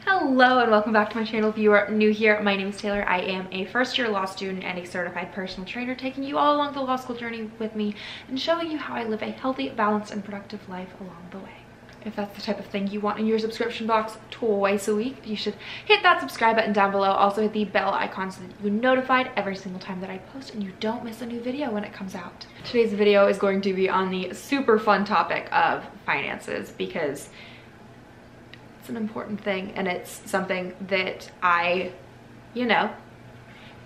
Hello and welcome back to my channel. If you are new here, my name is Taylor. I am a first-year law student and a certified personal trainer, taking you all along the law school journey with me and showing you how I live a healthy, balanced, and productive life along the way. If that's the type of thing you want in your subscription box twice a week, you should hit that subscribe button down below. Also hit the bell icon so that you're notified every single time that I post and you don't miss a new video when it comes out. Today's video is going to be on the super fun topic of finances because it's an important thing and it's something that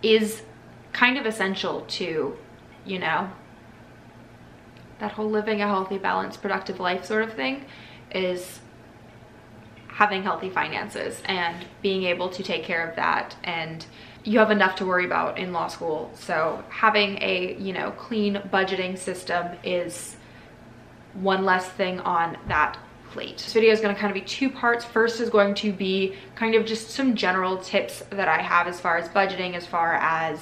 is kind of essential to, that whole living a healthy, balanced, productive life sort of thing, is having healthy finances and being able to take care of that. And you have enough to worry about in law school, so having a clean budgeting system is one less thing on that plate. This video is going to kind of be two parts. First is going to be kind of just some general tips that I have as far as budgeting, as far as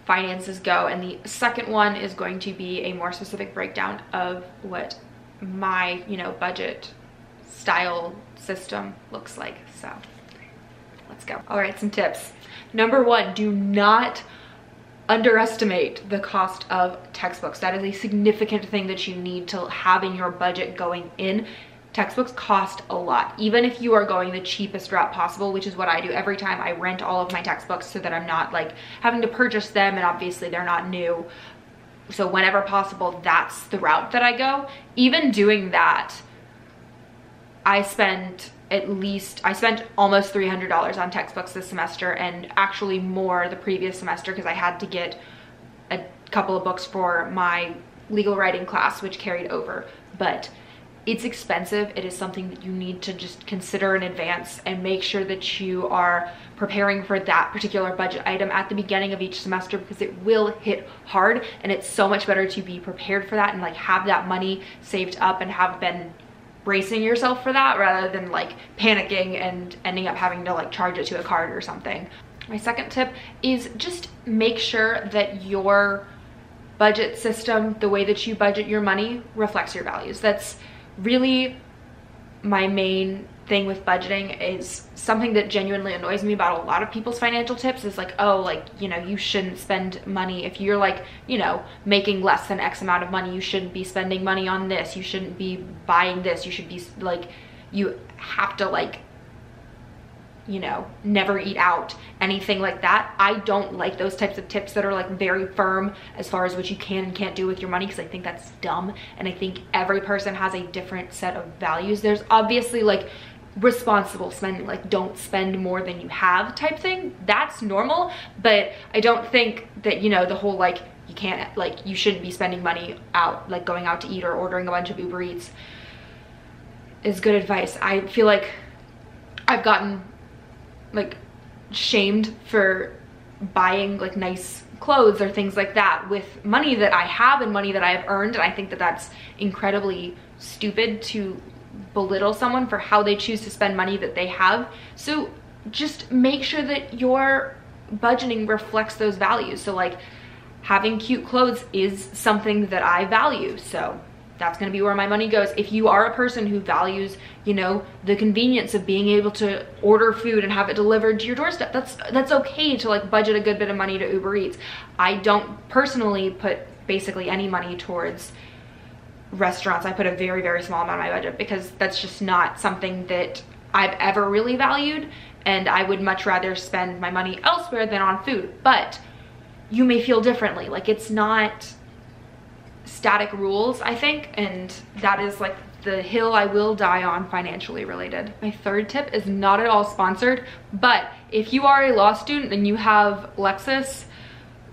finances go, and the second one is going to be a more specific breakdown of what my budget style system looks like. So let's go. All right, some tips. Number one, do not underestimate the cost of textbooks. That is a significant thing that you need to have in your budget going in. Textbooks cost a lot, even if you are going the cheapest route possible, which is what I do every time. I rent all of my textbooks so that I'm not like having to purchase them, and obviously they're not new. So whenever possible, that's the route that I go. Even doing that, I spent almost $300 on textbooks this semester, and actually more the previous semester because I had to get a couple of books for my legal writing class, which carried over. But it's expensive. It is something that you need to just consider in advance and make sure that you are preparing for that particular budget item at the beginning of each semester, because it will hit hard, and it's so much better to be prepared for that and like have that money saved up and have been bracing yourself for that, rather than like panicking and ending up having to like charge it to a card or something. My second tip is just make sure that your budget system, the way that you budget your money, reflects your values. That's really my main thing with budgeting. Is something that genuinely annoys me about a lot of people's financial tips is like, oh, like, you shouldn't spend money if you're like, making less than X amount of money. You shouldn't be spending money on this. You shouldn't be buying this. You should be like, you have to like, never eat out, anything like that. I don't like those types of tips that are like very firm as far as what you can and can't do with your money, because I think that's dumb. And I think every person has a different set of values. There's obviously like responsible spending, like don't spend more than you have type thing. That's normal. But I don't think that, the whole like you can't, like you shouldn't be spending money out, like going out to eat or ordering a bunch of Uber Eats is good advice. I feel like I've gotten like shamed for buying like nice clothes or things like that with money that I have and money that I have earned, and I think that that's incredibly stupid to belittle someone for how they choose to spend money that they have. So just make sure that your budgeting reflects those values. So like having cute clothes is something that I value, so that's going to be where my money goes. If you are a person who values, the convenience of being able to order food and have it delivered to your doorstep, that's okay to like budget a good bit of money to Uber Eats. I don't personally put basically any money towards restaurants. I put a very, very small amount of my budget because that's just not something that I've ever really valued, and I would much rather spend my money elsewhere than on food. But you may feel differently. Like, it's not static rules, I think, and that is like the hill I will die on financially related. My third tip is not at all sponsored, but if you are a law student and you have Lexus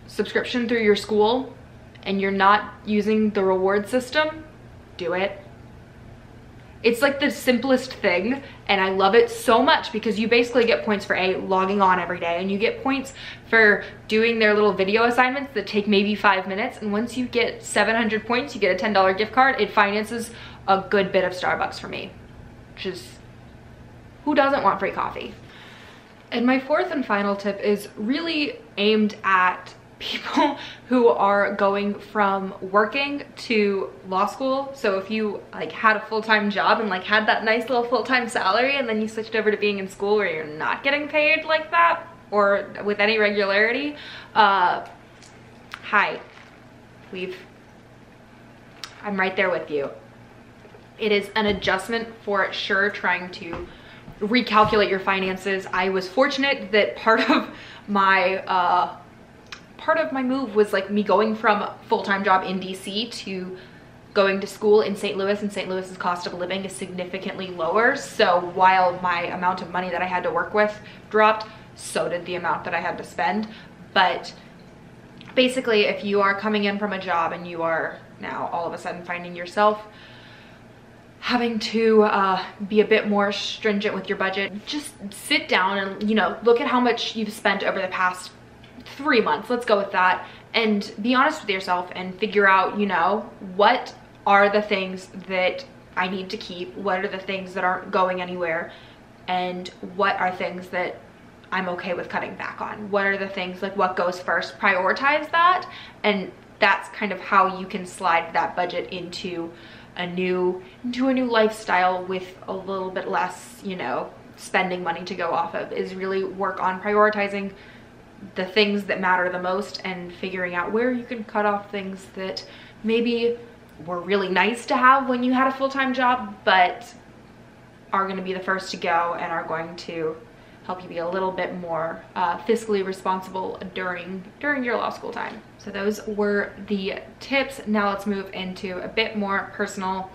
subscription through your school and you're not using the reward system, do it. It's like the simplest thing, and I love it so much because you basically get points for logging on every day, and you get points for doing their little video assignments that take maybe 5 minutes, and once you get 700 points, you get a $10 gift card. It finances a good bit of Starbucks for me, which is, who doesn't want free coffee? And my fourth and final tip is really aimed at people who are going from working to law school. So if you like had a full-time job and like had that nice little full-time salary, and then you switched over to being in school where you're not getting paid like that or with any regularity, hi, I'm right there with you. It is an adjustment for sure, trying to recalculate your finances. I was fortunate that part of my move was like me going from full-time job in DC to going to school in St. Louis, and St. Louis's cost of living is significantly lower. So while my amount of money that I had to work with dropped, so did the amount that I had to spend. But basically, if you are coming in from a job and you are now all of a sudden finding yourself having to be a bit more stringent with your budget, just sit down and, you know, look at how much you've spent over the past 3 months, let's go with that, and be honest with yourself and figure out, you know, what are the things that I need to keep, what are the things that aren't going anywhere, and what are things that I'm okay with cutting back on. What are the things, like what goes first, prioritize that, and that's kind of how you can slide that budget into a new lifestyle with a little bit less, you know, spending money to go off of, is really work on prioritizing the things that matter the most and figuring out where you can cut off things that maybe were really nice to have when you had a full-time job, but are going to be the first to go and are going to help you be a little bit more fiscally responsible during your law school time. So those were the tips. Now let's move into a bit more personal.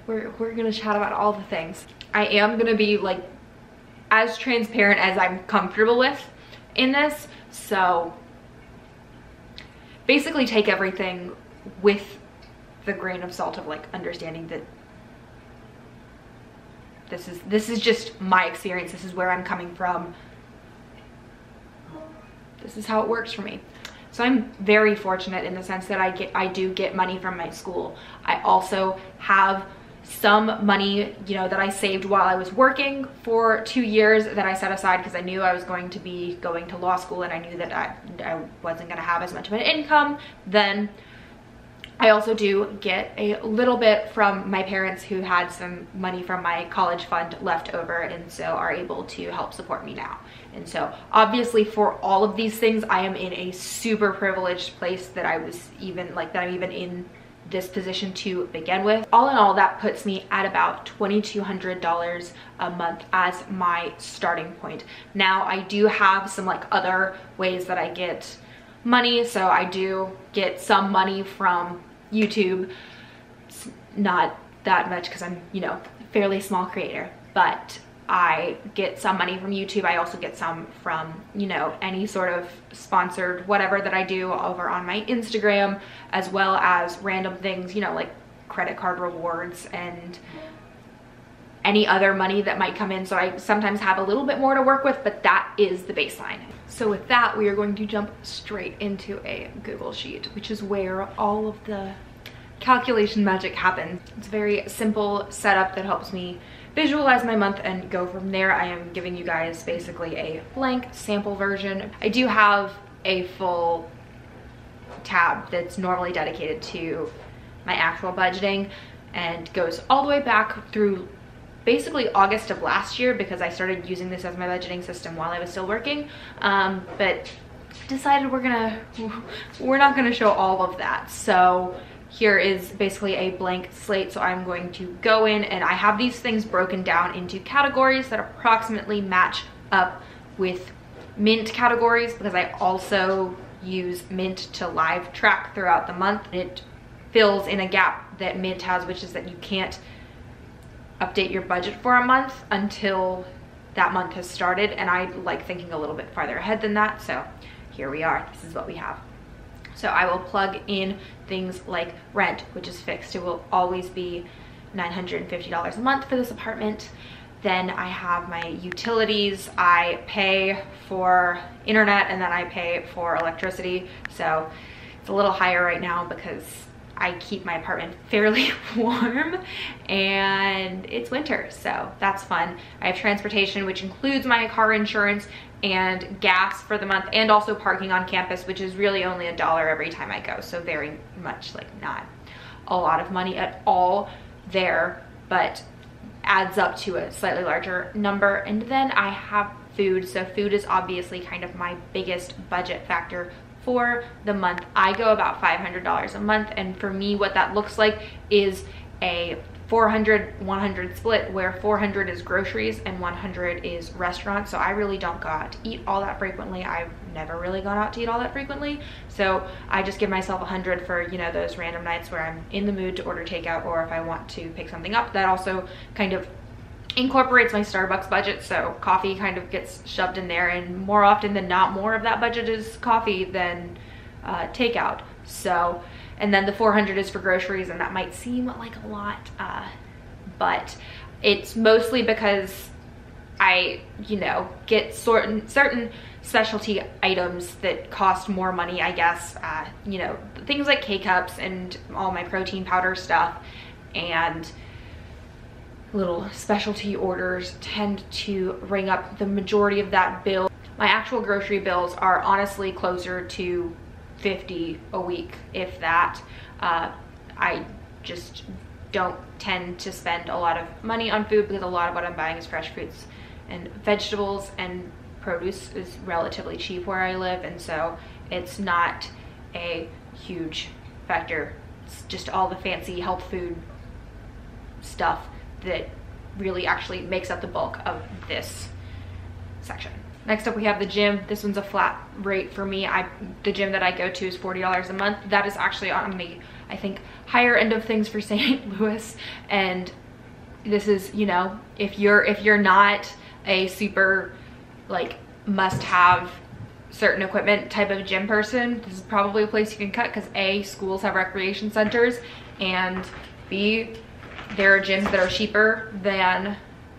We're gonna chat about all the things. I am gonna be like as transparent as I'm comfortable with in this. So basically take everything with the grain of salt of like understanding that this is just my experience. This is where I'm coming from. This is how it works for me. So I'm very fortunate in the sense that I do get money from my school. I also have some money, you know, that I saved while I was working for 2 years that I set aside because I knew I was going to be going to law school, and I knew that I wasn't going to have as much of an income then. I also do get a little bit from my parents, who had some money from my college fund left over, and so are able to help support me now. And so obviously for all of these things, I am in a super privileged place that I'm even in this position to begin with. All in all, that puts me at about $2,200 a month as my starting point. Now I do have some like other ways that I get money. So I do get some money from YouTube. It's not that much because I'm, you know, fairly small creator, but I get some money from YouTube. I also get some from, you know, any sort of sponsored whatever that I do over on my Instagram, as well as random things, you know, like credit card rewards and any other money that might come in. So I sometimes have a little bit more to work with, but that is the baseline. So with that, we are going to jump straight into a Google Sheet, which is where all of the calculation magic happens. It's a very simple setup that helps me visualize my month and go from there. I am giving you guys basically a blank sample version. I do have a full tab that's normally dedicated to my actual budgeting and goes all the way back through basically August of last year, because I started using this as my budgeting system while I was still working, but decided we're not gonna show all of that. So here is basically a blank slate. So I'm going to go in, and I have these things broken down into categories that approximately match up with Mint categories, because I also use Mint to live track throughout the month. It fills in a gap that Mint has, which is that you can't update your budget for a month until that month has started, and I like thinking a little bit farther ahead than that. So here we are, this is what we have. So I will plug in things like rent, which is fixed. It will always be $950 a month for this apartment. Then I have my utilities. I pay for internet, and then I pay for electricity. So it's a little higher right now because I keep my apartment fairly warm, and it's winter, so that's fun. I have transportation, which includes my car insurance and gas for the month, and also parking on campus, which is really only $1 every time I go. So very much like not a lot of money at all there, but adds up to a slightly larger number. And then I have food. So food is obviously kind of my biggest budget factor for the month. I go about $500 a month, and for me what that looks like is a 400-100 split, where 400 is groceries and 100 is restaurants. So I really don't go out to eat all that frequently. I've never really gone out to eat all that frequently, so I just give myself 100 for, you know, those random nights where I'm in the mood to order takeout, or if I want to pick something up. That also kind of incorporates my Starbucks budget, so coffee kind of gets shoved in there, and more often than not, more of that budget is coffee than takeout. So, and then the 400 is for groceries, and that might seem like a lot, but it's mostly because I, you know, get certain specialty items that cost more money, I guess. You know, things like K-Cups and all my protein powder stuff, and little specialty orders tend to ring up the majority of that bill. My actual grocery bills are honestly closer to $50 a week, if that. I just don't tend to spend a lot of money on food, because a lot of what I'm buying is fresh fruits and vegetables, and produce is relatively cheap where I live, and so it's not a huge factor. It's just all the fancy health food stuff that really actually makes up the bulk of this section. Next up, we have the gym. This one's a flat rate for me. The gym that I go to is $40 a month. That is actually on the, I think, higher end of things for St. Louis. And this is, you know, if you're not a super like must-have certain equipment type of gym person, this is probably a place you can cut, because A, schools have recreation centers, and B, there are gyms that are cheaper than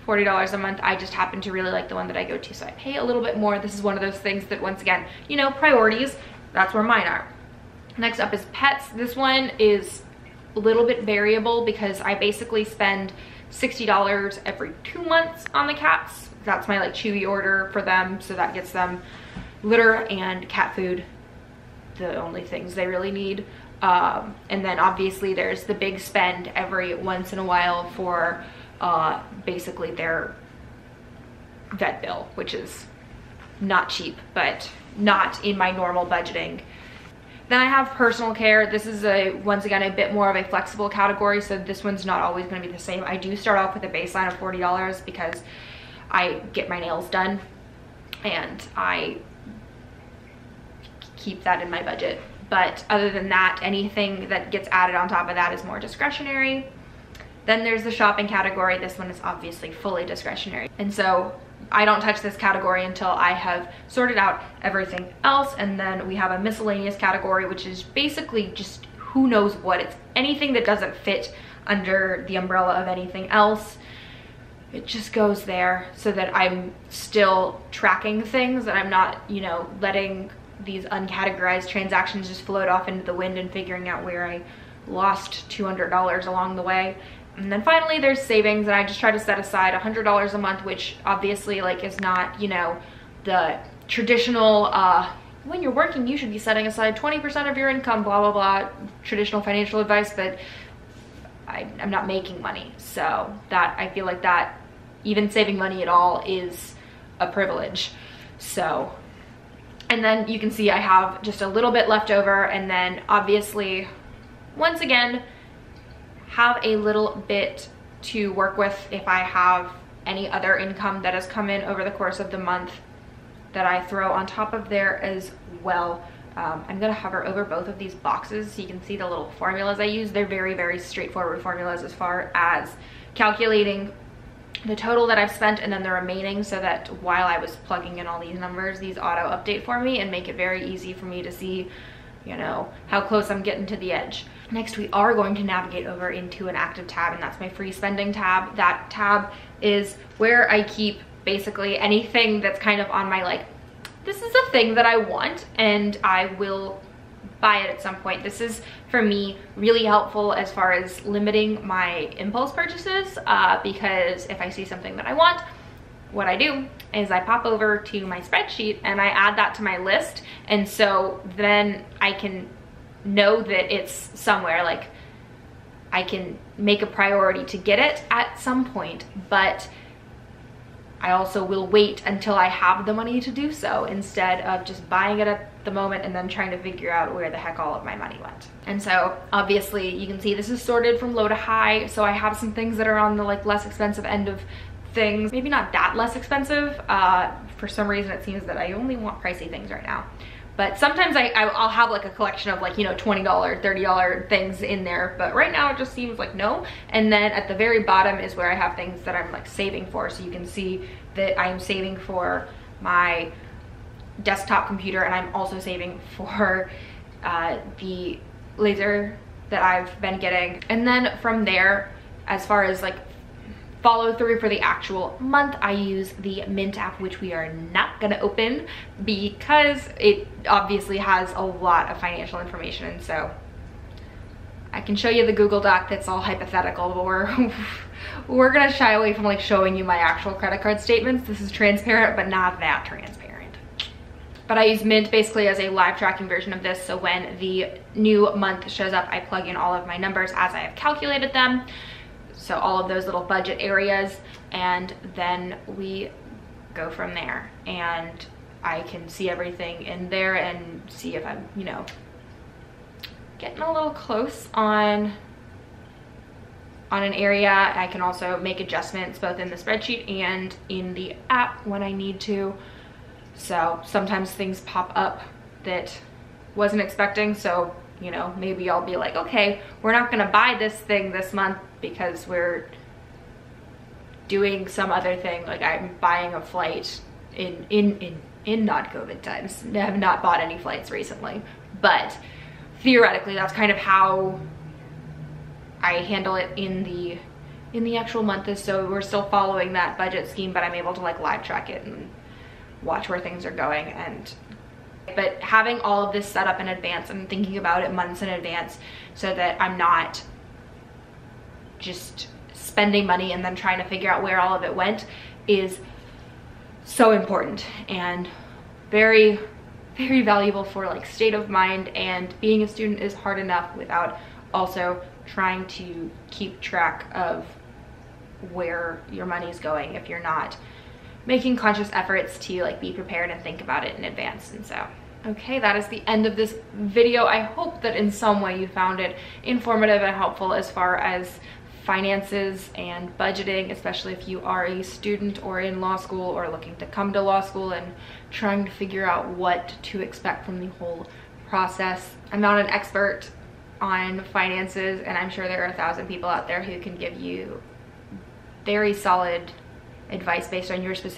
$40 a month. I just happen to really like the one that I go to, so I pay a little bit more. This is one of those things that, once again, you know, priorities, that's where mine are. Next up is pets. This one is a little bit variable, because I basically spend $60 every 2 months on the cats. That's my like Chewy order for them, so that gets them litter and cat food, the only things they really need. And then obviously there's the big spend every once in a while for basically their vet bill, which is not cheap, but not in my normal budgeting. Then I have personal care. This is once again a bit more of a flexible category, so this one's not always going to be the same. I do start off with a baseline of $40 because I get my nails done, and I keep that in my budget. But other than that, anything that gets added on top of that is more discretionary. Then there's the shopping category. This one is obviously fully discretionary, and so I don't touch this category until I have sorted out everything else. And then we have a miscellaneous category, which is basically just who knows what. It's anything that doesn't fit under the umbrella of anything else. It just goes there so that I'm still tracking things, and I'm not, you know, letting these uncategorized transactions just float off into the wind and figuring out where I lost $200 along the way. And then finally there's savings, and I just try to set aside $100 a month, which obviously like is not, you know, the traditional when you're working you should be setting aside 20% of your income, blah blah blah, traditional financial advice, but I'm not making money, so that I feel like that even saving money at all is a privilege. So, and then you can see I have just a little bit left over, and then obviously once again have a little bit to work with if I have any other income that has come in over the course of the month that I throw on top of there as well. I'm gonna hover over both of these boxes so you can see the little formulas I use. They're very, very straightforward formulas as far as calculating the total that I've spent and then the remaining, so that while I was plugging in all these numbers, these auto update for me and make it very easy for me to see, you know, how close I'm getting to the edge. Next, we are going to navigate over into an active tab, and that's my free spending tab. That tab is where I keep basically anything that's kind of on my like, this is a thing that I want and I will buy it at some point. This is, for me, really helpful as far as limiting my impulse purchases, because if I see something that I want, what I do is I pop over to my spreadsheet and I add that to my list, and so then I can know that it's somewhere. Like, I can make a priority to get it at some point, but I also will wait until I have the money to do so, instead of just buying it at the moment and then trying to figure out where the heck all of my money went. And so obviously you can see this is sorted from low to high, so I have some things that are on the like less expensive end of things, maybe not that less expensive. For some reason it seems that I only want pricey things right now, but sometimes I'll have like a collection of like, you know, $20, $30 things in there, but right now it just seems like no. And then at the very bottom is where I have things that I'm like saving for, so you can see that I'm saving for my desktop computer, and I'm also saving for the laser that I've been getting. And then from there, as far as like follow through for the actual month, I use the Mint app, which we are not gonna open because it obviously has a lot of financial information. And so I can show you the Google Doc that's all hypothetical, but we're gonna shy away from like showing you my actual credit card statements. This is transparent, but not that transparent. But I use Mint basically as a live tracking version of this, so when the new month shows up, I plug in all of my numbers as I have calculated them. So all of those little budget areas, and then we go from there. And I can see everything in there and see if I'm, you know, getting a little close on an area. I can also make adjustments both in the spreadsheet and in the app when I need to. So sometimes things pop up that wasn't expecting, so you know, maybe I'll be like, okay, we're not gonna buy this thing this month because we're doing some other thing. Like I'm buying a flight in not COVID times. I have not bought any flights recently, but theoretically that's kind of how I handle it in the actual month. Is so we're still following that budget scheme, but I'm able to like live track it and watch where things are going. But having all of this set up in advance and thinking about it months in advance so that I'm not just spending money and then trying to figure out where all of it went is so important and very, very valuable for like state of mind. And being a student is hard enough without also trying to keep track of where your money is going if you're not making conscious efforts to like be prepared and think about it in advance. And so, okay, that is the end of this video. I hope that in some way you found it informative and helpful as far as finances and budgeting, especially if you are a student or in law school or looking to come to law school and trying to figure out what to expect from the whole process. I'm not an expert on finances, and I'm sure there are 1,000 people out there who can give you very solid advice based on your specific